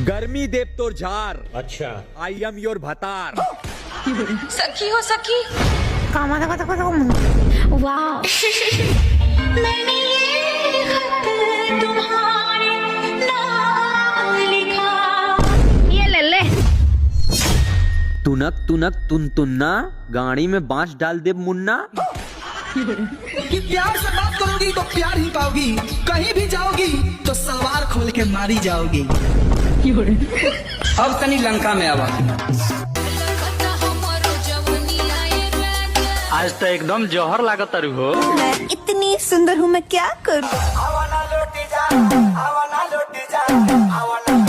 गर्मी देव तोर झार। अच्छा, आई एम योर भतार। सखी हो सखी। वाह। मैंने ये खत तुम्हारे नाम लिखा। ये ले ले। तुनक तुनक तुन तुन्ना, गाड़ी में बांस डाल दे मुन्ना। कि प्यार से बात करोगी तो प्यार ही पाओगी, कहीं भी जाओगी तो सलवार खोल के मारी जाओगी। अब तनी लंका में आवा। आज तो एकदम जौहर लागत तारू हो। मैं इतनी सुंदर हूँ, मैं क्या करूँ? आवा ना लौटी जा, आवा ना लौटी जा, आवा ना